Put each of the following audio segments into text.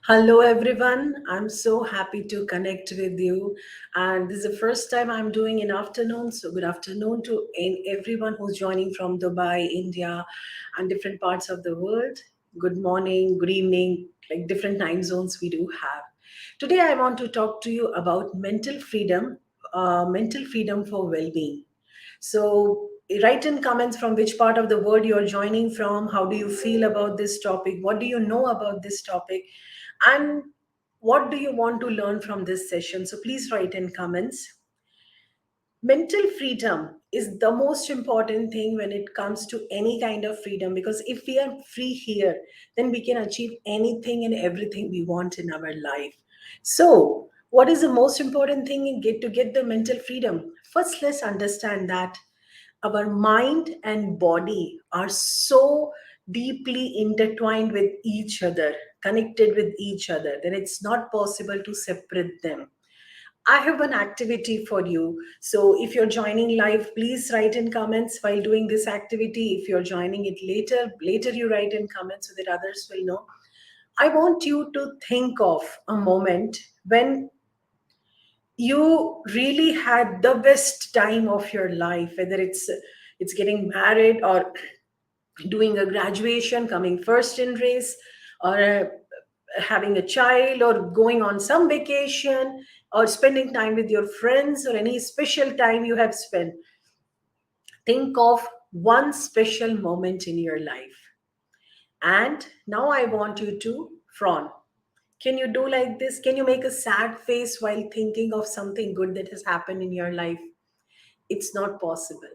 Hello, everyone. I'm so happy to connect with you. And this is the first time I'm doing in afternoon. So, good afternoon to everyone who's joining from Dubai, India, and different parts of the world. Good morning, good evening, like different time zones we do have. Today, I want to talk to you about mental freedom for well being. So, write in comments from which part of the world you're joining from. How do you feel about this topic? What do you know about this topic? And what do you want to learn from this session? So, please write in comments. Mental freedom is the most important thing when it comes to any kind of freedom, because if we are free here, then we can achieve anything and everything we want in our life. So, what is the most important thing in get the mental freedom? First, let's understand that our mind and body are so deeply intertwined with each other, connected with each other, that it's not possible to separate them. I have an activity for you. So if you're joining live, please write in comments while doing this activity. If you're joining it later you write in comments so that others will know. I want you to think of a moment when you really had the best time of your life, whether it's getting married or doing a graduation, coming first in race, or having a child, or going on some vacation, or spending time with your friends, or any special time you have spent. Think of one special moment in your life. And now I want you to frown. Can you do like this? Can you make a sad face while thinking of something good that has happened in your life? It's not possible.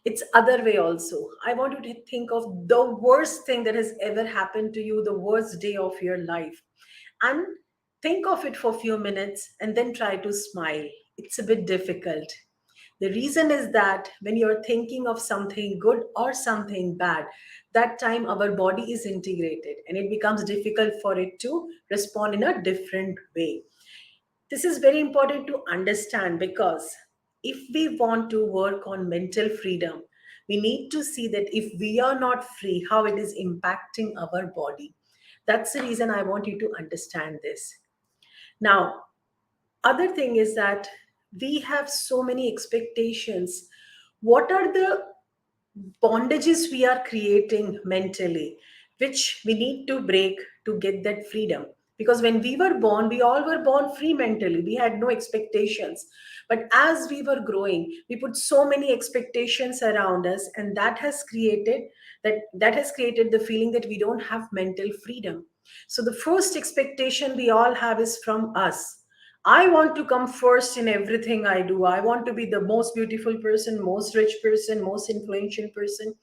It's other way also. I want you to think of the worst thing that has ever happened to you, the worst day of your life, and think of it for a few minutes and then try to smile. It's a bit difficult. The reason is that when you're thinking of something good or something bad, that time our body is integrated and it becomes difficult for it to respond in a different way. This is very important to understand, because if we want to work on mental freedom, we need to see that if we are not free, how it is impacting our body. That's the reason I want you to understand this. Now, other thing is that we have so many expectations. What are the bondages we are creating mentally, which we need to break to get that freedom? Because when we were born, we all were born free mentally, we had no expectations. But as we were growing, we put so many expectations around us, and that has created the feeling that we don't have mental freedom. So the first expectation we all have is from us. I want to come first in everything I do. I want to be the most beautiful person, most rich person, most influential person.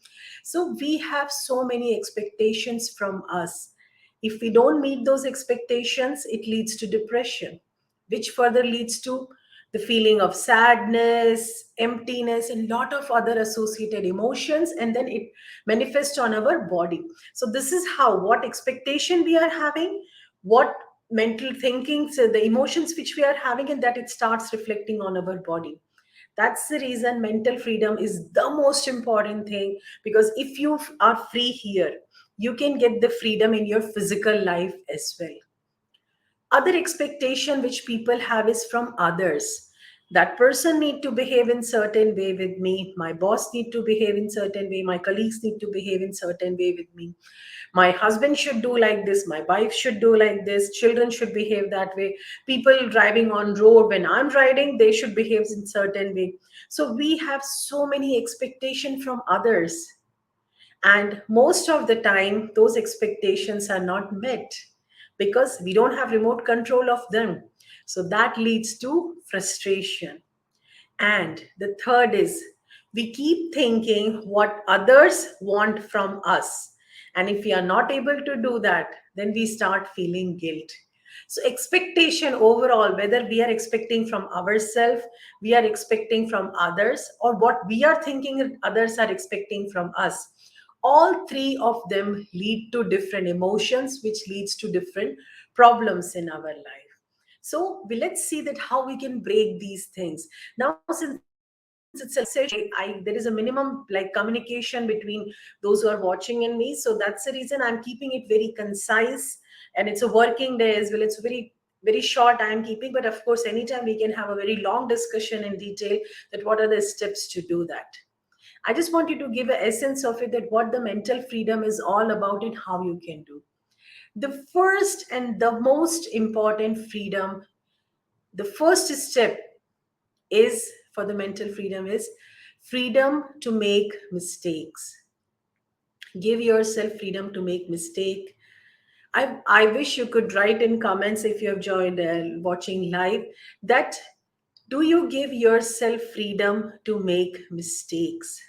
So we have so many expectations from us. If we don't meet those expectations, it leads to depression, which further leads to the feeling of sadness, emptiness, and lot of other associated emotions, and then it manifests on our body. So this is how, what expectation we are having, what mental thinking, so the emotions which we are having, and that it starts reflecting on our body. That's the reason mental freedom is the most important thing, because if you are free here, you can get the freedom in your physical life as well. Other expectation which people have is from others. That person need to behave in certain way with me, my boss need to behave in certain way, my colleagues need to behave in certain way with me, my husband should do like this, my wife should do like this, children should behave that way, people driving on road, when I'm riding, they should behave in certain way. So we have so many expectation from others, and most of the time those expectations are not met because we don't have remote control of them. So that leads to frustration. And the third is, we keep thinking what others want from us. And if we are not able to do that, then we start feeling guilt. So, expectation overall, whether we are expecting from ourselves, we are expecting from others, or what we are thinking others are expecting from us, all three of them lead to different emotions, which leads to different problems in our life. So let's see that how we can break these things. Now, since this is a I there is a minimum like communication between those who are watching and me. So that's the reason I'm keeping it very concise. And it's a working day as well. It's very short I'm keeping, but of course, anytime we can have a very long discussion in detail that what are the steps to do that. I just want you to give an essence of it that what the mental freedom is all about and how you can do. The first and the most important freedom, the first step is for the mental freedom is freedom to make mistakes. Give yourself freedom to make mistake. I wish you could write in comments if you have joined watching live that do you give yourself freedom to make mistakes?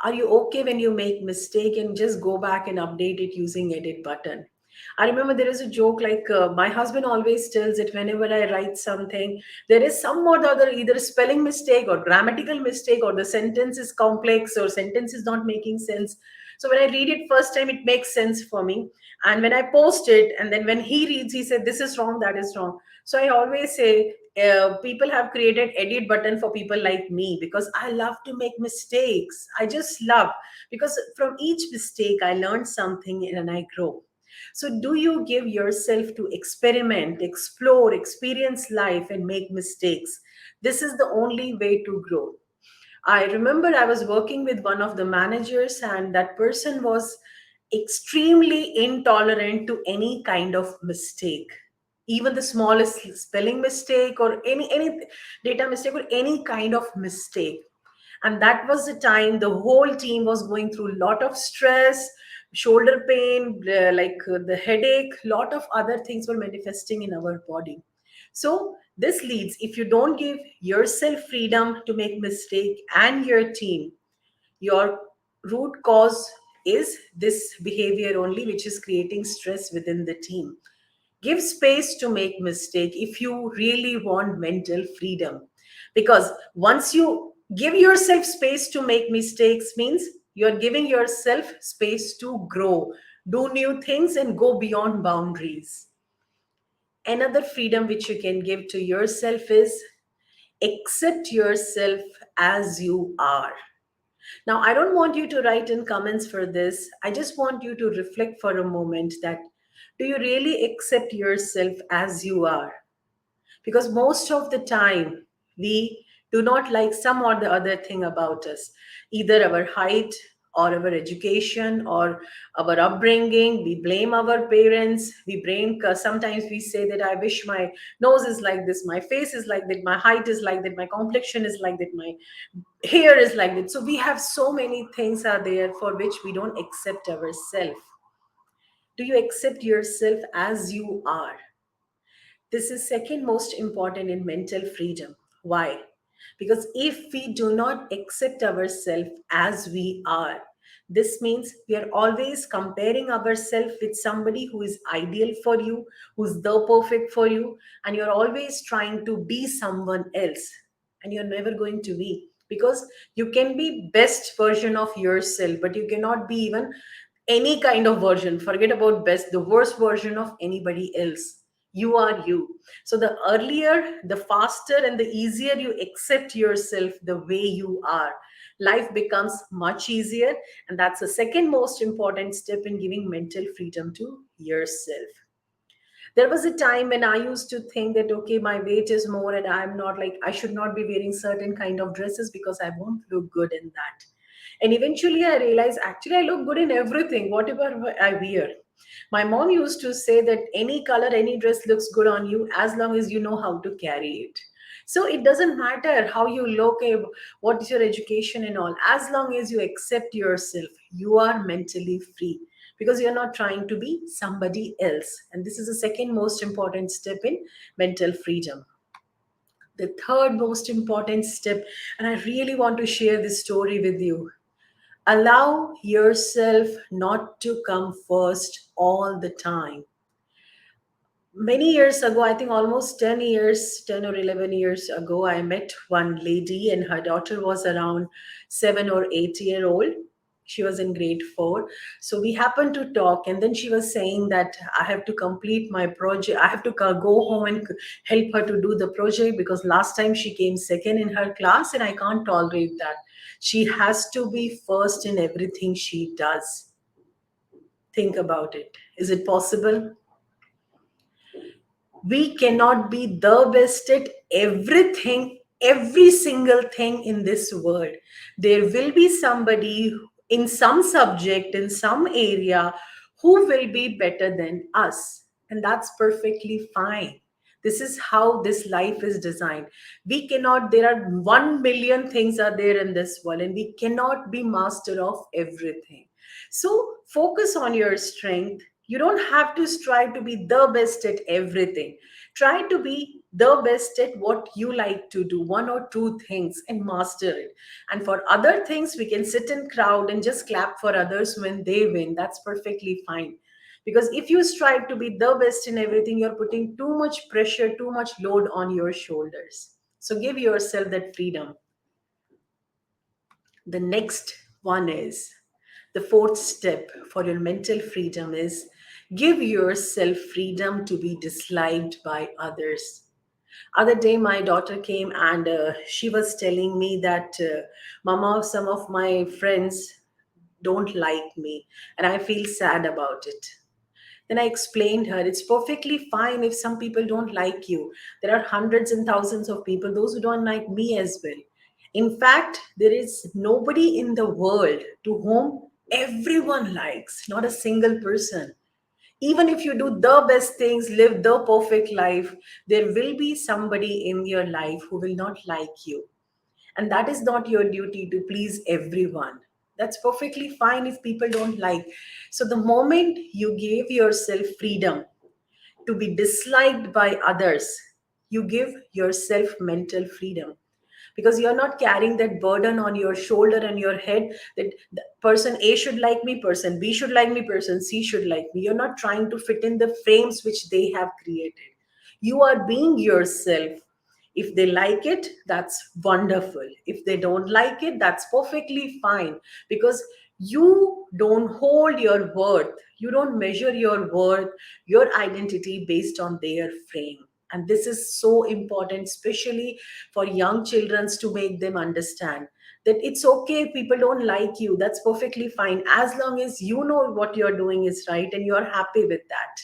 Are you okay when you make mistake and just go back and update it using edit button? I remember there is a joke like my husband always tells it whenever I write something, there is some or the other either spelling mistake or grammatical mistake or the sentence is complex or sentence is not making sense. So when I read it first time, it makes sense for me. And when I post it, and then when he reads, he said, this is wrong, that is wrong. So I always say, people have created edit button for people like me because I love to make mistakes. I just love because from each mistake I learned something and I grow. So do you give yourself to experiment, explore, experience life and make mistakes? This is the only way to grow. I remember I was working with one of the managers, and that person was extremely intolerant to any kind of mistake, even the smallest spelling mistake or any data mistake or any kind of mistake. And that was the time the whole team was going through a lot of stress, shoulder pain, the headache, lot of other things were manifesting in our body. So this leads, if you don't give yourself freedom to make mistake and your team, your root cause is this behavior only, which is creating stress within the team. Give space to make mistake if you really want mental freedom, because once you give yourself space to make mistakes means you're giving yourself space to grow, do new things and go beyond boundaries. Another freedom which you can give to yourself is accept yourself as you are. Now, I don't want you to write in comments for this. I just want you to reflect for a moment that do you really accept yourself as you are? Because most of the time we do not like some or the other thing about us, either our height or our education or our upbringing. We blame our parents, we blame, sometimes we say that I wish my nose is like this, my face is like that, my height is like that, my complexion is like that, my hair is like that. So we have so many things are there for which we don't accept ourselves. Do you accept yourself as you are? This is second most important in mental freedom. Why? Because if we do not accept ourselves as we are, this means we are always comparing ourselves with somebody who is ideal for you, who's the perfect for you, and you're always trying to be someone else, and you're never going to be, because you can be best version of yourself, but you cannot be even any kind of version. Forget about best, the worst version of anybody else. You are you. So the earlier, the faster, and the easier you accept yourself the way you are, life becomes much easier. And that's the second most important step in giving mental freedom to yourself. There was a time when I used to think that okay, my weight is more and I'm not like, I should not be wearing certain kind of dresses because I won't look good in that. And eventually I realized actually I look good in everything, whatever I wear. My mom used to say that any color, any dress looks good on you as long as you know how to carry it. So it doesn't matter how you look, what is your education and all. As long as you accept yourself, you are mentally free because you're not trying to be somebody else. And this is the second most important step in mental freedom. The third most important step, and I really want to share this story with you. Allow yourself not to come first all the time. Many years ago, I think almost 10 years, 10 or 11 years ago, I met one lady and her daughter was around 7 or 8 year old. She was in grade 4. So we happened to talk, and then she was saying that I have to complete my project. I have to go home and help her to do the project, because last time she came second in her class, and I can't tolerate that. She has to be first in everything she does. Think about it. Is it possible? We cannot be the best at everything, every single thing in this world. There will be somebody in some subject, in some area, who will be better than us. And that's perfectly fine. This is how this life is designed. We cannot, there are 1 million things are there in this world, and we cannot be master of everything. So focus on your strength. You don't have to strive to be the best at everything. Try to be the best at what you like to do, one or two things, and master it. And for other things, we can sit in crowd and just clap for others when they win. That's perfectly fine. Because if you strive to be the best in everything, you're putting too much pressure, too much load on your shoulders. So give yourself that freedom. The next one is, the fourth step for your mental freedom is, give yourself freedom to be disliked by others. Other day my daughter came, and she was telling me that, mama, some of my friends don't like me, and I feel sad about it. Then I explained her, it's perfectly fine if some people don't like you. There are hundreds and thousands of people, those who don't like me as well. In fact, there is nobody in the world to whom everyone likes, not a single person. Even if you do the best things, live the perfect life, there will be somebody in your life who will not like you. And that is not your duty to please everyone. That's perfectly fine if people don't like. So the moment you give yourself freedom to be disliked by others, you give yourself mental freedom, because you're not carrying that burden on your shoulder and your head, that the person A should like me, person B should like me, person C should like me. You're not trying to fit in the frames which they have created. You are being yourself. If they like it, that's wonderful. If they don't like it, that's perfectly fine, because you don't hold your worth, you don't measure your worth, your identity based on their frame. And this is so important, especially for young children, to make them understand that it's okay if people don't like you. That's perfectly fine, as long as you know what you're doing is right and you're happy with that.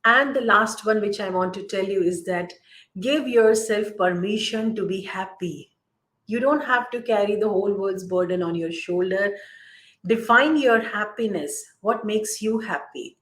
And the last one, which I want to tell you, is that give yourself permission to be happy. You don't have to carry the whole world's burden on your shoulder. Define your happiness. What makes you happy?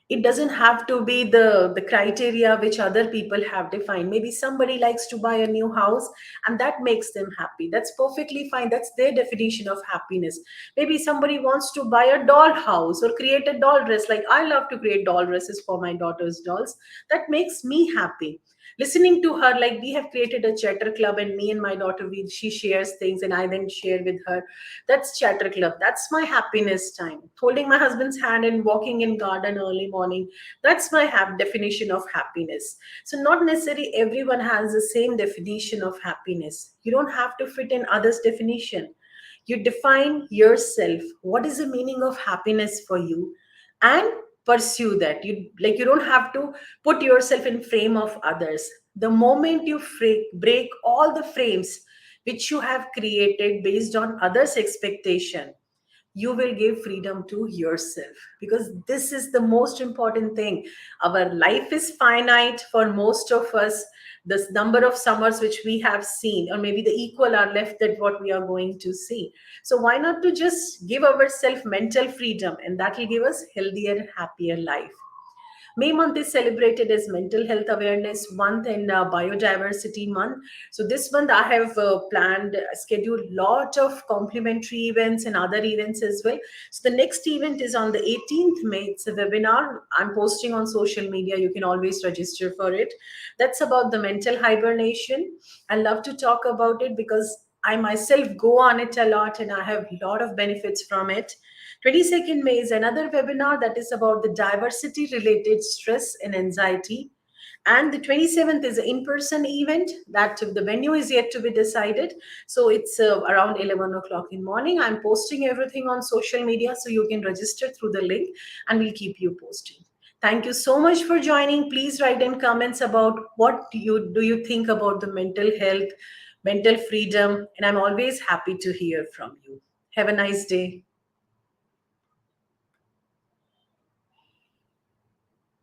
It doesn't have to be the criteria which other people have defined. Maybe somebody likes to buy a new house, and that makes them happy. That's perfectly fine. That's their definition of happiness. Maybe somebody wants to buy a doll house or create a doll dress. Like, I love to create doll dresses for my daughter's dolls. That makes me happy. Listening to her, like, we have created a chatter club, and me and my daughter, she shares things and I then share with her. That's chatter club. That's my happiness time. Holding my husband's hand and walking in garden early morning. That's my definition of happiness. So not necessarily everyone has the same definition of happiness. You don't have to fit in others' definition. You define yourself. What is the meaning of happiness for you? And pursue that. You don't have to put yourself in frame of others. The moment you break all the frames which you have created based on others' expectation, you will give freedom to yourself, because this is the most important thing. Our life is finite for most of us. This number of summers which we have seen, or maybe the equal, are left that what we are going to see. So why not to just give ourselves mental freedom, and that will give us healthier, happier life. May month is celebrated as Mental Health Awareness Month and Biodiversity Month. So this month I have planned, scheduled lot of complimentary events and other events as well. So the next event is on the 18th May. It's a webinar I'm posting on social media. You can always register for it. That's about the mental hibernation. I love to talk about it because I myself go on it a lot and I have a lot of benefits from it. 22nd May is another webinar that is about the diversity related stress and anxiety. And the 27th is an in-person event that the venue is yet to be decided. So it's around 11 o'clock in morning. I'm posting everything on social media, so you can register through the link and we'll keep you posted. Thank you so much for joining. Please write in comments about what do you think about the mental health, mental freedom, and I'm always happy to hear from you. Have a nice day.